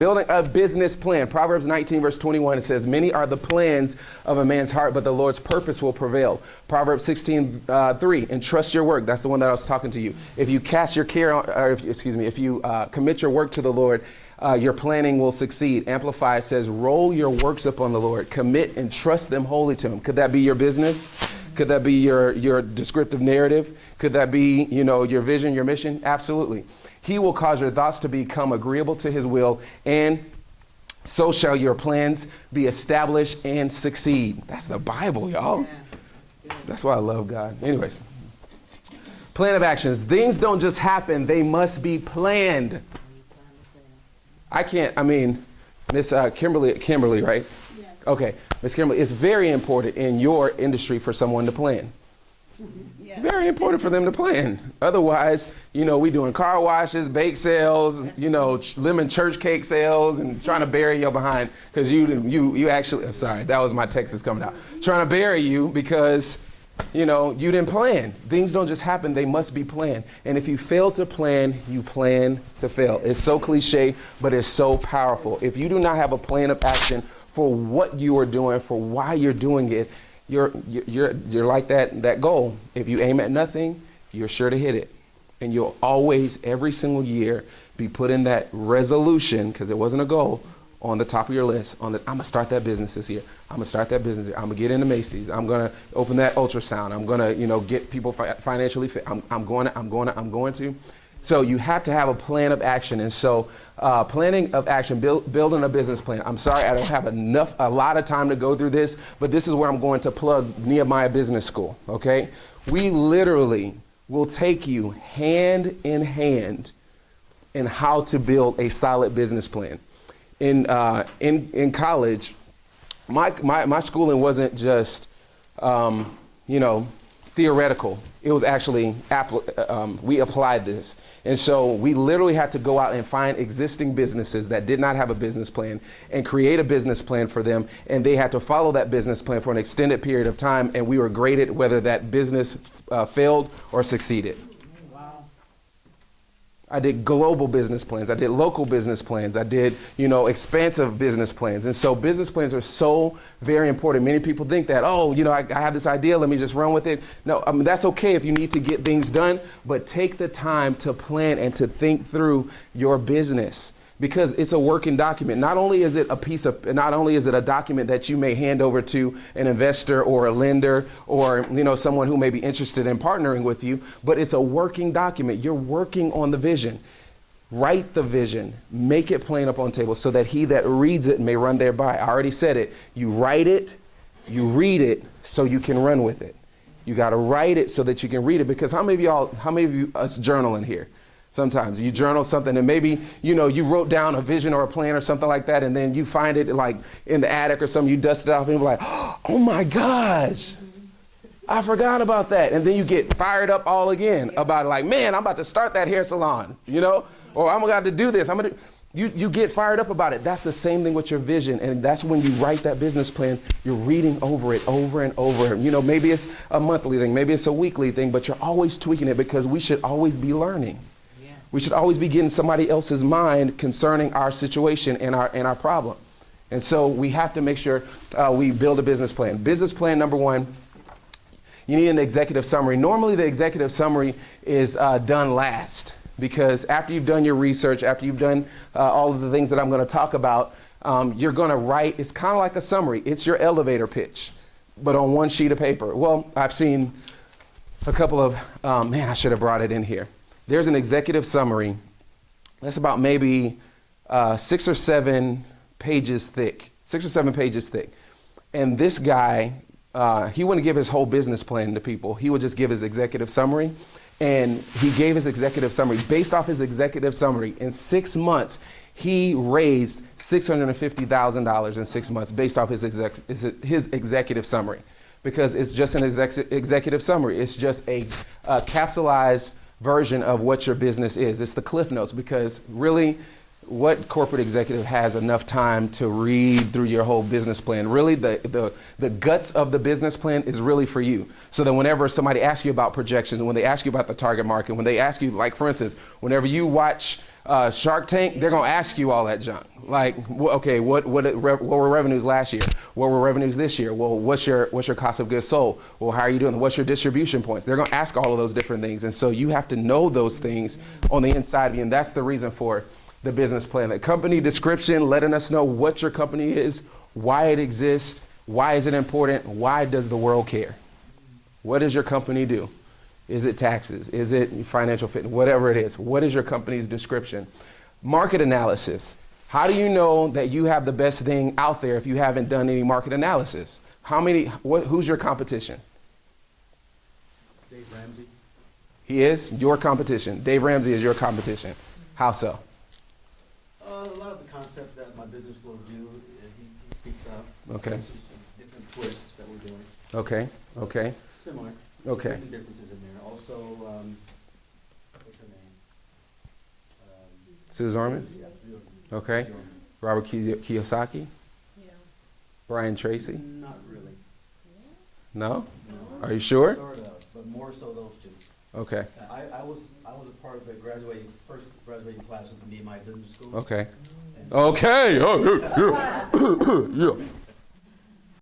Building a business plan. Proverbs 19, verse 21, it says, many are the plans of a man's heart, but the Lord's purpose will prevail. Proverbs 16, 3, entrust your work. That's the one that I was talking to you. If you cast your care on, or if you commit your work to the Lord, your planning will succeed. Amplified says, roll your works upon the Lord, commit and trust them wholly to him. Could that be your business? Could that be your descriptive narrative? Could that be, your vision, your mission? Absolutely. He will cause your thoughts to become agreeable to his will, and so shall your plans be established and succeed. That's the Bible, y'all. That's why I love God. Anyways, plan of actions. Things don't just happen. They must be planned. Miss Kimberly, right? Yeah. Okay, Miss Kimberly, it's very important in your industry for someone to plan. Yeah. Very important for them to plan. Otherwise, we doing car washes, bake sales, lemon church cake sales, and trying to bury you behind because you actually, sorry, that was my Texas coming out. Trying to bury you because, you didn't plan. Things don't just happen. They must be planned. And if you fail to plan, you plan to fail. It's so cliche, but it's so powerful. If you do not have a plan of action for what you are doing, for why you're doing it, you're like that goal. If you aim at nothing, you're sure to hit it. And you'll always, every single year, be putting that resolution, because it wasn't a goal, on the top of your list. I'm going to start that business this year. I'm going to start that business here. I'm going to get into Macy's. I'm going to open that ultrasound. I'm going to, get people financially fit. I'm going to. So you have to have a plan of action. And so planning of action, building a business plan. I'm sorry, I don't have a lot of time to go through this, but this is where I'm going to plug Nehemiah Business School, okay? We literally will take you hand in hand in how to build a solid business plan. In college, my schooling wasn't just, theoretical. It was actually, we applied this. And so we literally had to go out and find existing businesses that did not have a business plan and create a business plan for them. And they had to follow that business plan for an extended period of time. And we were graded whether that business failed or succeeded. I did global business plans. I did local business plans. I did, expansive business plans. And so business plans are so very important. Many people think that, I have this idea, let me just run with it. No, that's okay if you need to get things done, but take the time to plan and to think through your business, because it's a working document. Not only is it a document that you may hand over to an investor or a lender or, someone who may be interested in partnering with you, but it's a working document. You're working on the vision. Write the vision, make it plain up on the table so that he that reads it may run thereby. I already said it. You write it, you read it so you can run with it. You got to write it so that you can read it, because how many of you us journal in here? Sometimes you journal something and maybe, you wrote down a vision or a plan or something like that, and then you find it like in the attic or something, you dust it off and you're like, oh my gosh, I forgot about that. And then you get fired up all again about it, like, man, I'm about to start that hair salon, or I'm about to do this. You get fired up about it. That's the same thing with your vision. And that's when you write that business plan, you're reading over it over and over. Maybe it's a monthly thing, maybe it's a weekly thing, but you're always tweaking it, because we should always be learning. We should always be getting somebody else's mind concerning our situation and our problem. And so we have to make sure we build a business plan. Business plan number one, you need an executive summary. Normally the executive summary is done last, because after you've done your research, after you've done all of the things that I'm going to talk about, you're going to write, it's kind of like a summary. It's your elevator pitch, but on one sheet of paper. Well, I've seen a couple of, I should have brought it in here. There's an executive summary that's about maybe 6 or 7 pages thick. And this guy, he wouldn't give his whole business plan to people. He would just give his executive summary. And he gave his executive summary. Based off his executive summary, in 6 months, he raised $650,000 in 6 months based off his executive summary. Because it's just an executive summary. It's just a capsulized version of what your business is. It's the Cliff Notes, because really, what corporate executive has enough time to read through your whole business plan? Really, the guts of the business plan is really for you. So that whenever somebody asks you about projections, when they ask you about the target market, when they ask you, like for instance, whenever you watch Shark Tank, they're gonna ask you all that junk. Like, okay, what were revenues last year? What were revenues this year? Well, what's your cost of goods sold? Well, how are you doing? What's your distribution points? They're gonna ask all of those different things, and so you have to know those things on the inside of you, and that's the reason for the business plan. The company description, letting us know what your company is, why it exists, why is it important, why does the world care? What does your company do? Is it taxes? Is it financial fitness? Whatever it is. What is your company's description? Market analysis. How do you know that you have the best thing out there if you haven't done any market analysis? Who's your competition? Dave Ramsey. He is your competition. Dave Ramsey is your competition. How so? A lot of the concept that my business will do, he speaks up. Okay. It's just some different twists that we're doing. Okay. Okay. Similar. Okay. There's some differences in there. Also, what's her name? Sue Zorman? Yeah, Okay. Robert Kiyosaki? Yeah. Brian Tracy? Not really. No? No. Are you sure? Sort of, but more so those two. Okay. I was a part of the first graduating class of the Nehemiah Business School. Okay. And Okay. Oh, yeah. Yeah.